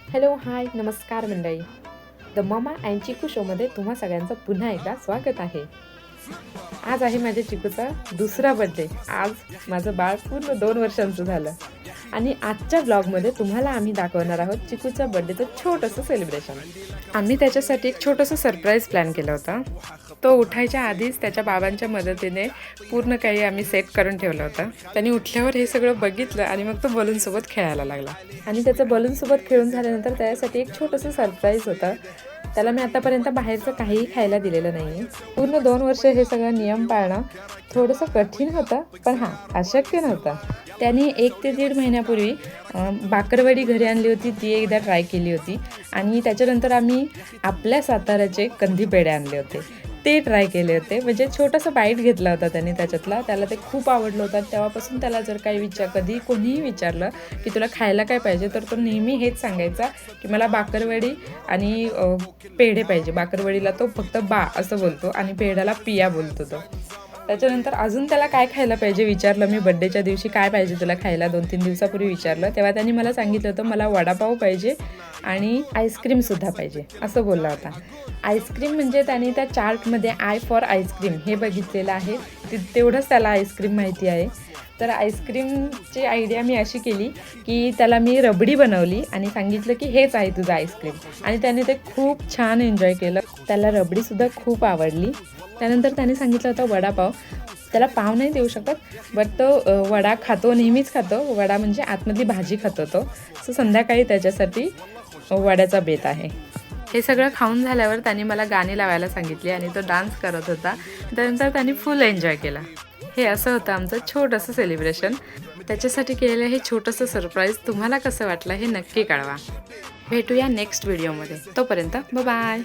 Hello hi नमस्कार मंडळी. The mama and चिकू शोमध्ये तुम्हा सगळ्यांचं पुन्हा एकदा स्वागत आहे. आज आहे माझ्या चिकूचा दुसरा बर्थडे. आज माझं बाळ पूर्ण 2 वर्षांचं झालं आणि आजच्या ब्लॉगमध्ये तुम्हाला आम्ही दाखवणार आहोत चिकूच्या बर्थडेचं छोटंसं सेलिब्रेशन. आम्ही त्याच्यासाठी एक छोटंसं सरप्राईज प्लॅन केला होता. तो उठायच्या आधीच त्याच्या बाबांच्या मदतीने पूर्ण काही आम्ही सेट करून ठेवलं होतं. त्यांनी उठल्यावर हे सगळं बघितलं आणि मग तो बलूनसोबत खेळायला लागला आणि त्याचं बलूनसोबत खेळून झाल्यानंतर त्यासाठी एक छोटंसं सरप्राईज होतं. त्याला मी आतापर्यंत बाहेरचं काहीही खायला दिलेलं नाही आहे. पूर्ण 2 वर्ष हे सगळं नियम पाळणं थोडंसं कठीण होतं, पण हां अशक्य नव्हतं. त्यांनी 1 ते 1.5 महिन्यापूर्वी बाकरवडी घरी आणली होती, ती एकदा ट्राय केली होती आणि त्याच्यानंतर आम्ही आपल्या साताऱ्याचे कंदी पेढे आणले होते, ते ट्राय केले होते. म्हणजे छोटासा बाईट घेतला होता त्याने त्याच्यातला. त्याला ते खूप आवडलं होतं. तेव्हापासून त्याला जर काही कधी कोणीही विचारलं की तुला खायला काय पाहिजे, तर तो नेहमी हेच सांगायचा की मला बाकरवडी आणि पेढे पाहिजे. बाकरवडीला तो फक्त बा असं बोलतो आणि पेढ्याला पिया बोलतो तो. त्याच्यानंतर अजून त्याला काय खायला पाहिजे विचारलं मी बड्डेच्या दिवशी, काय पाहिजे तुला खायला 2-3 दिवसापूर्वी विचारलं, तेव्हा त्यांनी मला सांगितलं होतं मला वडापाव पाहिजे आणि आईस्क्रीमसुद्धा पाहिजे असं बोलला होता. आईस्क्रीम म्हणजे त्याने त्या चार्टमध्ये आय फॉर आईस्क्रीम हे बघितलेलं आहे, तेवढंच त्याला आईस्क्रीम माहिती आहे. तर आईस्क्रीमची आयडिया मी अशी केली की त्याला मी रबडी बनवली आणि सांगितलं की हेच आहे तुझं आईस्क्रीम आणि त्याने ते खूप छान एन्जॉय केलं. त्याला रबडीसुद्धा खूप आवडली. त्यानंतर त्याने सांगितलं होतं वडापाव. त्याला पाव नाही देऊ शकत, बट तो वडा खातो, नेहमीच खातो. वडा म्हणजे आतमधली भाजी खातो तो. सो संध्याकाळी त्याच्यासाठी वड्याचा बेत आहे. हे सगळं खाऊन झाल्यावर त्याने मला गाणी लावायला सांगितली आणि तो डान्स करत होता. त्यानंतर त्याने फुल एन्जॉय केला. हे असं होतं आमचं छोटंसं सेलिब्रेशन. त्याच्यासाठी केलेलं हे छोटंसं सरप्राईज तुम्हाला कसं वाटलं हे नक्की कळवा. भेटूया नेक्स्ट व्हिडिओमध्ये. तोपर्यंत बाय.